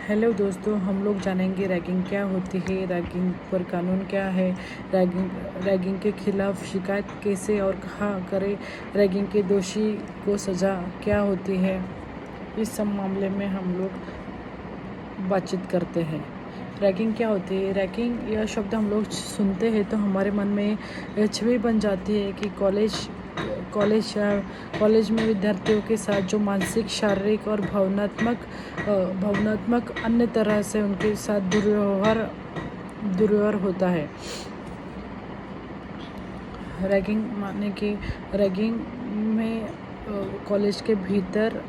Hello दोस्तों, हम लोग जानेंगे रैगिंग क्या होती है, रैगिंग पर कानून क्या है, रैगिंग के खिलाफ शिकायत कैसे और कहाँ करें, रैगिंग के दोषी को सज़ा क्या होती है। इस सब मामले में हम लोग बातचीत करते हैं। रैगिंग क्या होती है? रैगिंग यह शब्द हम लोग सुनते हैं तो हमारे मन में छवि बन जाती है कि कॉलेज में विद्यार्थियों के साथ जो मानसिक, शारीरिक और भावनात्मक अन्य तरह से उनके साथ दुर्व्यवहार होता है। रैगिंग माने कि रैगिंग में कॉलेज के भीतर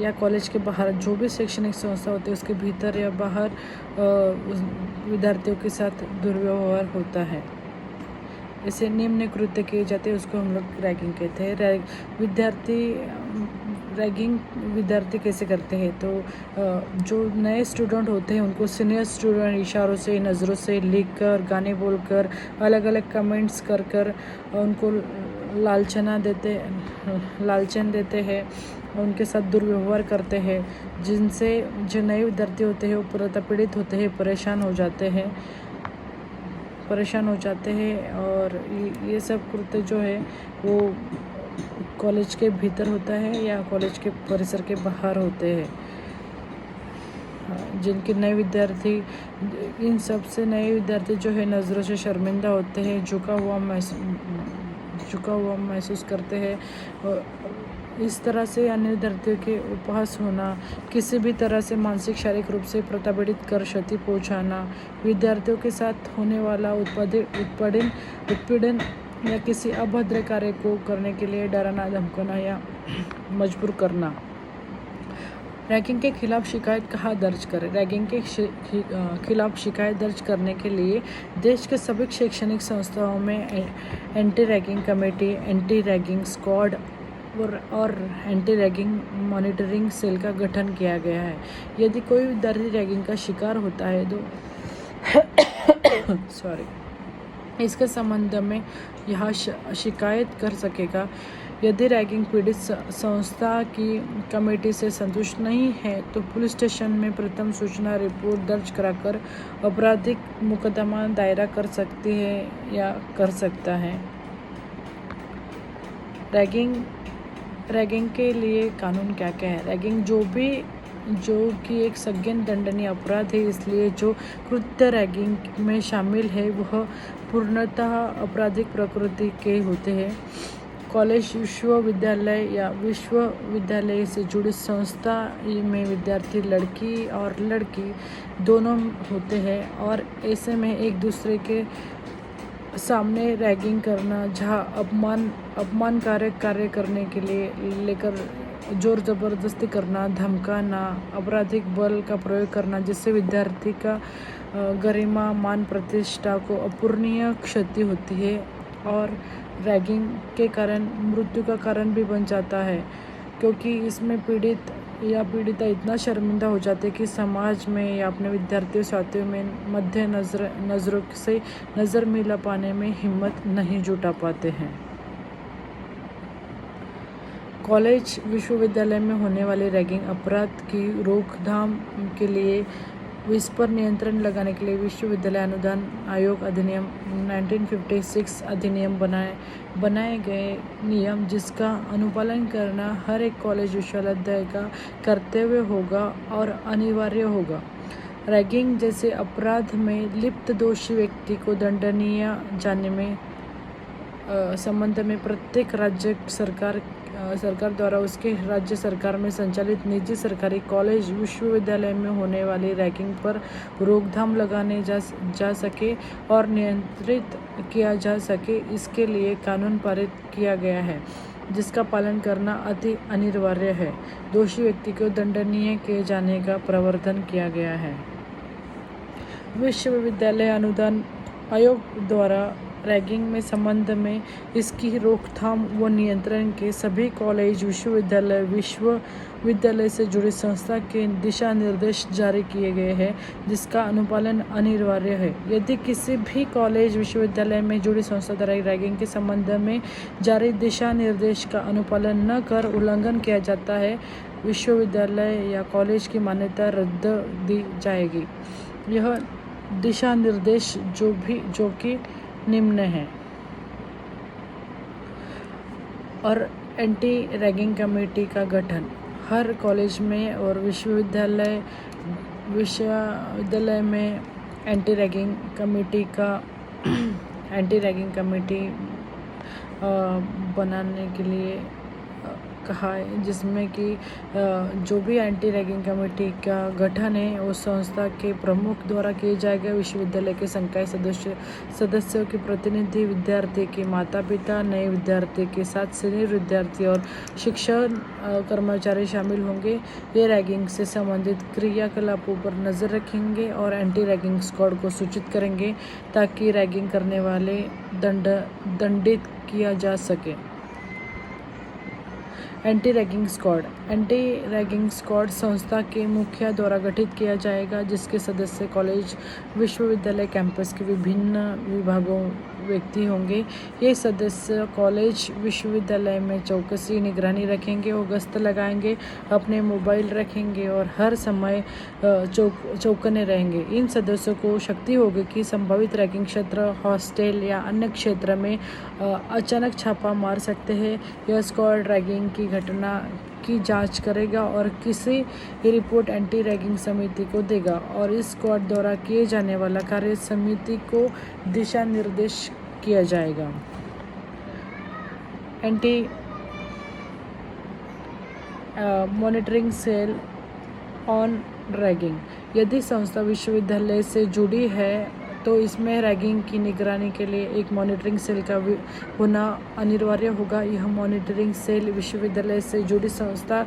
या कॉलेज के बाहर जो भी शैक्षणिक संस्था होती है उसके भीतर या बाहर विद्यार्थियों के साथ दुर्व्यवहार होता है। ऐसे निम्न कृत्य किए जाते हैं उसको हम लोग रैगिंग कहते हैं। रैगिंग विद्यार्थी कैसे करते हैं? तो जो नए स्टूडेंट होते हैं उनको सीनियर स्टूडेंट इशारों से, नज़रों से, लिख कर, गाने बोलकर, अलग अलग कमेंट्स कर उनको लालचन देते हैं, उनके साथ दुर्व्यवहार करते हैं, जिनसे जो नए विद्यार्थी होते हैं वो पीड़ित होते हैं, परेशान हो जाते हैं। और ये सब कृत्य जो है वो कॉलेज के भीतर होता है या कॉलेज के परिसर के बाहर होते हैं। जिनके इन सब से नए विद्यार्थी जो है नज़रों से शर्मिंदा होते हैं, झुका हुआ महसूस करते हैं। और इस तरह से अन्य विद्यार्थियों के उपहास होना, किसी भी तरह से मानसिक, शारीरिक रूप से प्रताड़ित कर क्षति पहुंचाना, विद्यार्थियों के साथ होने वाला उत्पीड़न या किसी अभद्र कार्य को करने के लिए डराना, धमकाना या मजबूर करना। रैगिंग के खिलाफ शिकायत कहाँ दर्ज करें? रैगिंग के खिलाफ शिकायत दर्ज करने के लिए देश के सभी शैक्षणिक संस्थाओं में anti ragging committee, anti ragging squad और एंटी रैगिंग मॉनिटरिंग सेल का गठन किया गया है। यदि कोई विद्यार्थी रैगिंग का शिकार होता है तो इसके संबंध में यह शिकायत कर सकेगा। यदि रैगिंग पीड़ित संस्था की कमेटी से संतुष्ट नहीं है तो पुलिस स्टेशन में प्रथम सूचना रिपोर्ट दर्ज कराकर आपराधिक मुकदमा दायर कर सकती है या कर सकता है। रैगिंग के लिए कानून क्या क्या है? रैगिंग जो कि एक संज्ञेय दंडनीय अपराध है, इसलिए जो कृत्य रैगिंग में शामिल है वह पूर्णतः आपराधिक प्रकृति के होते हैं। कॉलेज, विश्वविद्यालय या विश्वविद्यालय से जुड़ी संस्था में विद्यार्थी लड़की और लड़की दोनों होते हैं और ऐसे में एक दूसरे के सामने रैगिंग करना, जहाँ अपमानकारक कार्य करने के लिए लेकर जोर ज़बरदस्ती करना, धमकाना, आपराधिक बल का प्रयोग करना, जिससे विद्यार्थी का गरिमा, मान, प्रतिष्ठा को अपूरणीय क्षति होती है और रैगिंग के कारण मृत्यु का कारण भी बन जाता है, क्योंकि इसमें पीड़ित या पीड़िता इतना शर्मिंदा हो जाते हैं कि समाज में या अपने विद्यार्थियों साथियों में मध्य नज़रों से नज़र मिला पाने में हिम्मत नहीं जुटा पाते हैं। कॉलेज, विश्वविद्यालय में होने वाले रैगिंग अपराध की रोकथाम के लिए इस पर नियंत्रण लगाने के लिए विश्वविद्यालय अनुदान आयोग अधिनियम 1956 अधिनियम बनाए गए नियम, जिसका अनुपालन करना हर एक कॉलेज, विश्वविद्यालय का कर्तव्य होगा और अनिवार्य होगा। रैगिंग जैसे अपराध में लिप्त दोषी व्यक्ति को दंडनीय जाने में संबंध में प्रत्येक राज्य सरकार द्वारा उसके राज्य सरकार में संचालित निजी सरकारी कॉलेज, विश्वविद्यालय में होने वाली रैगिंग पर रोकथाम लगाने जा सके और नियंत्रित किया जा सके, इसके लिए कानून पारित किया गया है, जिसका पालन करना अति अनिवार्य है। दोषी व्यक्ति को दंडनीय किए जाने का प्रावधान किया गया है। विश्वविद्यालय अनुदान आयोग द्वारा रैगिंग में संबंध में इसकी रोकथाम व नियंत्रण के सभी कॉलेज, विश्वविद्यालय से जुड़ी संस्था के दिशा निर्देश जारी किए गए हैं, जिसका अनुपालन अनिवार्य है। यदि किसी भी कॉलेज, विश्वविद्यालय में जुड़ी संस्था द्वारा रैगिंग के संबंध में जारी दिशा निर्देश का अनुपालन न कर उल्लंघन किया जाता है विश्वविद्यालय या कॉलेज की मान्यता रद्द दी जाएगी। यह दिशा निर्देश जो कि निम्न है। और एंटी रैगिंग कमेटी का गठन हर कॉलेज में और विश्वविद्यालय में एंटी रैगिंग कमेटी बनाने के लिए कहा है, जिसमें कि जो भी एंटी रैगिंग कमेटी का गठन है उस संस्था के प्रमुख द्वारा किया जाएगा। विश्वविद्यालय के संकाय सदस्यों के प्रतिनिधि, विद्यार्थी के माता पिता, नए विद्यार्थी के साथ सीनियर विद्यार्थी और शिक्षण कर्मचारी शामिल होंगे। ये रैगिंग से संबंधित क्रियाकलापों पर नज़र रखेंगे और एंटी रैगिंग स्क्वाड को सूचित करेंगे ताकि रैगिंग करने वाले दंडित किया जा सके। एंटी रैगिंग स्क्वाड संस्था के मुखिया द्वारा गठित किया जाएगा, जिसके सदस्य कॉलेज विश्वविद्यालय कैंपस के विभिन्न विभागों व्यक्ति होंगे। ये सदस्य कॉलेज विश्वविद्यालय में चौकसी निगरानी रखेंगे और गश्त लगाएंगे, अपने मोबाइल रखेंगे और हर समय चौकने रहेंगे। इन सदस्यों को शक्ति होगी कि संभावित रैगिंग क्षेत्र, हॉस्टल या अन्य क्षेत्र में अचानक छापा मार सकते हैं। यह स्क्वाड रैगिंग की घटना की जांच करेगा और किसी रिपोर्ट एंटी रैगिंग समिति को देगा और इस स्क्वाड द्वारा किए जाने वाला कार्य समिति को दिशा निर्देश किया जाएगा। Anti monitoring cell on ragging यदि संस्था विश्वविद्यालय से जुड़ी है तो इसमें रैगिंग की निगरानी के लिए एक मॉनिटरिंग सेल का होना अनिवार्य होगा। यह मॉनिटरिंग सेल विश्वविद्यालय से जुड़ी संस्था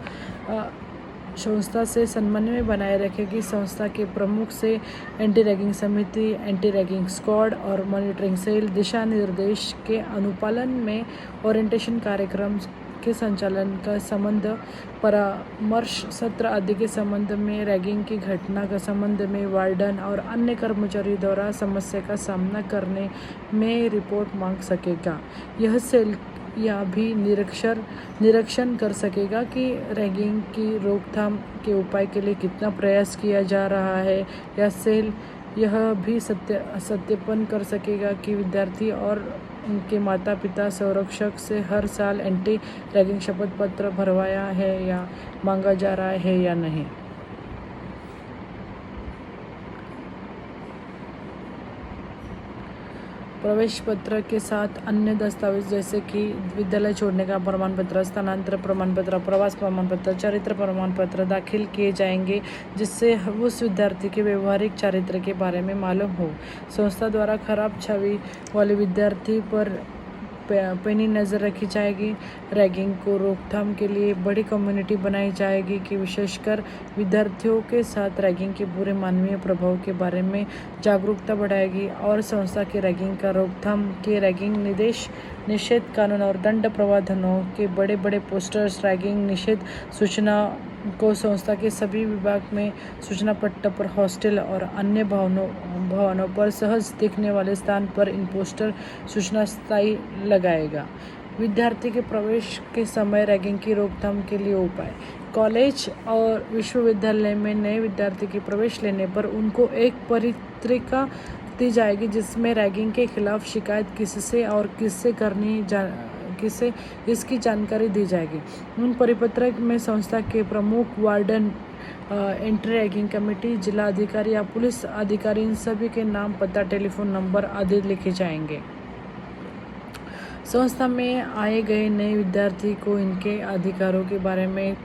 से समन्वय बनाए रखेगी। संस्था के प्रमुख से एंटी रैगिंग समिति, एंटी रैगिंग स्क्वाड और मॉनिटरिंग सेल दिशा निर्देश के अनुपालन में ओरिएंटेशन कार्यक्रम के संचालन का संबंध, परामर्श सत्र आदि के संबंध में, रैगिंग की घटना के संबंध में वार्डन और अन्य कर्मचारी द्वारा समस्या का सामना करने में रिपोर्ट मांग सकेगा। यह सेल यह भी निरीक्षण कर सकेगा कि रैगिंग की रोकथाम के उपाय के लिए कितना प्रयास किया जा रहा है। यह सेल यह भी सत्यापन कर सकेगा कि विद्यार्थी और उनके माता पिता संरक्षक से हर साल एंटी रैगिंग शपथ पत्र भरवाया है या मांगा जा रहा है या नहीं। प्रवेश पत्र के साथ अन्य दस्तावेज जैसे कि विद्यालय छोड़ने का प्रमाण पत्र, स्थानांतरण प्रमाण पत्र, प्रवास प्रमाण पत्र, चारित्र प्रमाण पत्र दाखिल किए जाएंगे, जिससे उस विद्यार्थी के व्यवहारिक चारित्र के बारे में मालूम हो। संस्था द्वारा खराब छवि वाले विद्यार्थी पर पैनी नज़र रखी जाएगी। रैगिंग को रोकथाम के लिए बड़ी कम्युनिटी बनाई जाएगी कि विशेषकर विद्यार्थियों के साथ रैगिंग के बुरे मानवीय प्रभाव के बारे में जागरूकता बढ़ाएगी और संस्था के रैगिंग का रोकथाम के रैगिंग निषेध कानून और दंड प्रावधानों के बड़े बड़े पोस्टर्स, रैगिंग निषेध सूचना को संस्था के सभी विभाग में, सूचना पट्ट पर, हॉस्टल और अन्य भवनों पर सहज दिखने वाले स्थान पर इन पोस्टर सूचना स्थायी लगाएगा। विद्यार्थी के प्रवेश के समय रैगिंग की रोकथाम के लिए उपाय। कॉलेज और विश्वविद्यालय में नए विद्यार्थी के प्रवेश लेने पर उनको एक पत्रिका दी जाएगी जिसमें रैगिंग के खिलाफ शिकायत किससे और किससे इसकी जानकारी दी जाएगी। उन परिपत्र में संस्था के प्रमुख, वार्डन, एंटी रैगिंग कमेटी, जिला अधिकारी या पुलिस अधिकारी इन सभी के नाम, पता, टेलीफोन नंबर आदि लिखे जाएंगे। संस्था में आए गए नए विद्यार्थी को इनके अधिकारों के बारे में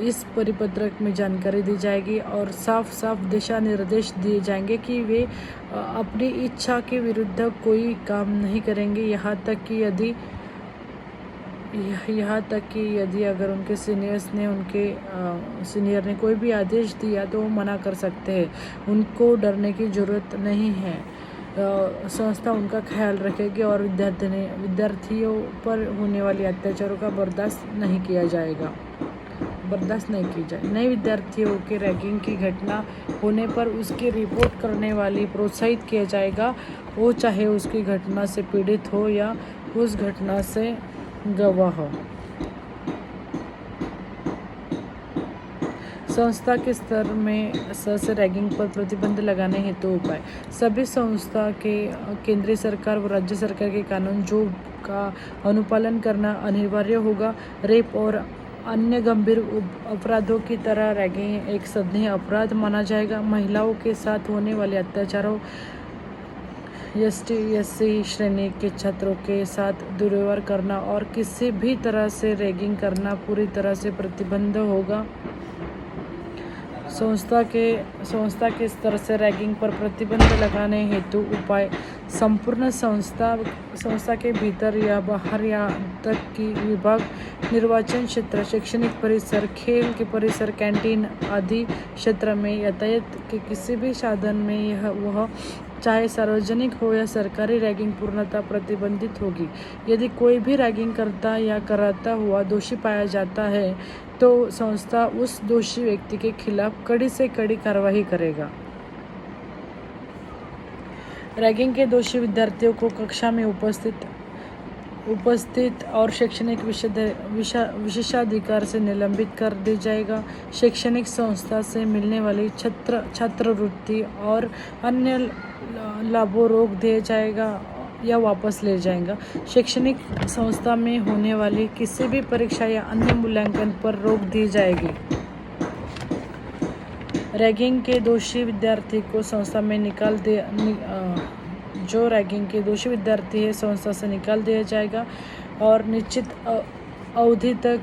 इस परिपत्रक में जानकारी दी जाएगी और साफ दिशा निर्देश दिए जाएंगे कि वे अपनी इच्छा के विरुद्ध कोई काम नहीं करेंगे, यहाँ तक कि यदि अगर उनके सीनियर ने कोई भी आदेश दिया तो वो मना कर सकते हैं। उनको डरने की ज़रूरत नहीं है। संस्था उनका ख्याल रखेगी और विद्यार्थियों पर होने वाले अत्याचारों का बर्दाश्त नहीं की जाए। नए विद्यार्थियों के रैगिंग की घटना होने पर उसकी रिपोर्ट करने वाली प्रोत्साहित किया जाएगा, वो चाहे उसकी घटना से पीड़ित हो या उस घटना से गवाह हो। संस्था के स्तर में से रैगिंग पर प्रतिबंध लगाने हेतु उपाय। सभी संस्था के केंद्रीय सरकार व राज्य सरकार के कानून जो का अनुपालन करना अनिवार्य होगा। रेप और अन्य गंभीर अपराधों की तरह रैगिंग एक संज्ञेय अपराध माना जाएगा। महिलाओं के साथ होने वाले अत्याचारों, ST/SC श्रेणी के छात्रों के साथ दुर्व्यवहार करना और किसी भी तरह से रैगिंग करना पूरी तरह से प्रतिबंध होगा। संस्था के स्तर से रैगिंग पर प्रतिबंध लगाने हेतु उपाय। संपूर्ण संस्था के भीतर या बाहर यहाँ तक कि विभाग, निर्वाचन क्षेत्र, शैक्षणिक परिसर, खेल के परिसर, कैंटीन आदि क्षेत्र में यातायात के किसी भी साधन में वह चाहे सार्वजनिक हो या सरकारी रैगिंग पूर्णतः प्रतिबंधित होगी। यदि कोई भी रैगिंग करता या कराता हुआ दोषी पाया जाता है तो संस्था उस दोषी व्यक्ति के खिलाफ कड़ी से कड़ी कार्रवाई करेगा। रैगिंग के दोषी विद्यार्थियों को कक्षा में उपस्थित और शैक्षणिक विशेषाधिकार से निलंबित कर दिया जाएगा। शैक्षणिक संस्था से मिलने वाली छात्रवृत्ति और अन्य लाभों रोक दिया जाएगा या वापस ले जाएगा। शैक्षणिक संस्था में होने वाली किसी भी परीक्षा या अन्य मूल्यांकन पर रोक दी जाएगी। रैगिंग के दोषी विद्यार्थी को संस्था में जो रैगिंग के दोषी विद्यार्थी है संस्था से निकाल दिया जाएगा और निश्चित अवधि तक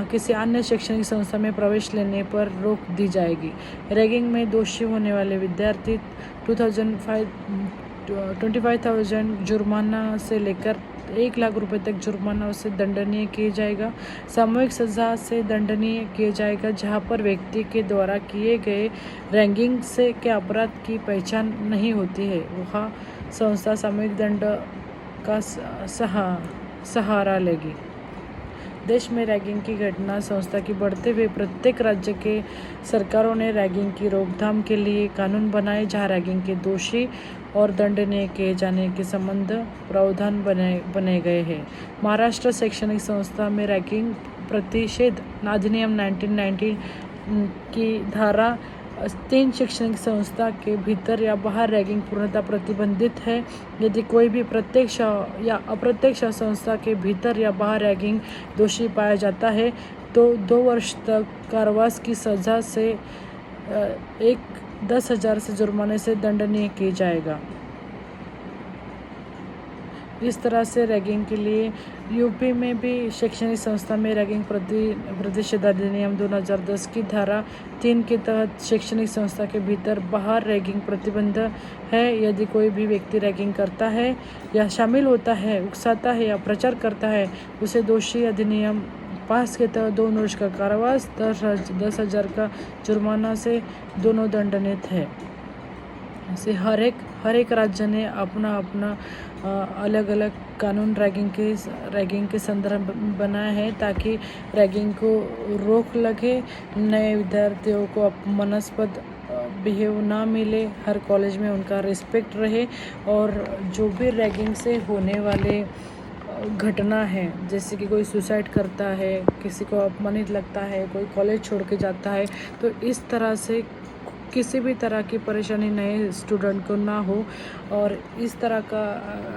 किसी अन्य शैक्षणिक संस्था में प्रवेश लेने पर रोक दी जाएगी। रैगिंग में दोषी होने वाले विद्यार्थी 25,000 जुर्माना से लेकर 1 लाख रुपए तक जुर्माना से दंडनीय किया जाएगा। सामूहिक सजा से दंडनीय किया जाएगा। जहां पर व्यक्ति के द्वारा किए गए रैगिंग से के अपराध की पहचान नहीं होती है वह संस्था सामूहिक दंड का सहारा लेगी। देश में रैगिंग की घटना संस्था की बढ़ते हुए प्रत्येक राज्य के सरकारों ने रैगिंग की रोकथाम के लिए कानून बनाए जहां रैगिंग के दोषी और दंडनीय किए जाने के संबंध प्रावधान बने गए हैं। महाराष्ट्र शैक्षणिक संस्था में रैगिंग प्रतिषेध अधिनियम 1990 की धारा 3 शैक्षणिक संस्था के भीतर या बाहर रैगिंग पूर्णतः प्रतिबंधित है। यदि कोई भी प्रत्यक्ष या अप्रत्यक्ष संस्था के भीतर या बाहर रैगिंग दोषी पाया जाता है तो 2 वर्ष तक कारावास की सजा से 10,000 से जुर्माने से दंडनीय किया जाएगा। इस तरह से रैगिंग के लिए यूपी में भी शैक्षणिक संस्था में रैगिंग प्रतिषेध अधिनियम 2010 की धारा 3 के तहत शैक्षणिक संस्था के भीतर बाहर रैगिंग प्रतिबंध है। यदि कोई भी व्यक्ति रैगिंग करता है या शामिल होता है, उकसाता है या प्रचार करता है उसे दोषी अधिनियम 5 के तहत 2 वर्ष का कारावास 10,000 का जुर्माना से दोनों दंडनीय है। से हर एक राज्य ने अपना अलग अलग कानून रैगिंग के संदर्भ में बनाया है ताकि रैगिंग को रोक लगे, नए विद्यार्थियों को अपमानास्पद बिहेव ना मिले, हर कॉलेज में उनका रिस्पेक्ट रहे और जो भी रैगिंग से होने वाले घटना है जैसे कि कोई सुसाइड करता है, किसी को अपमानित लगता है, कोई कॉलेज छोड़ के जाता है तो इस तरह से किसी भी तरह की परेशानी नए स्टूडेंट को ना हो और इस तरह का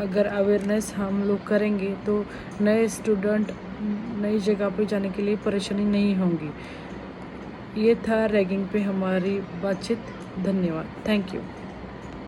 अगर अवेयरनेस हम लोग करेंगे तो नए स्टूडेंट नई जगह पे जाने के लिए परेशानी नहीं होगी। ये था रैगिंग पे हमारी बातचीत। धन्यवाद। Thank you.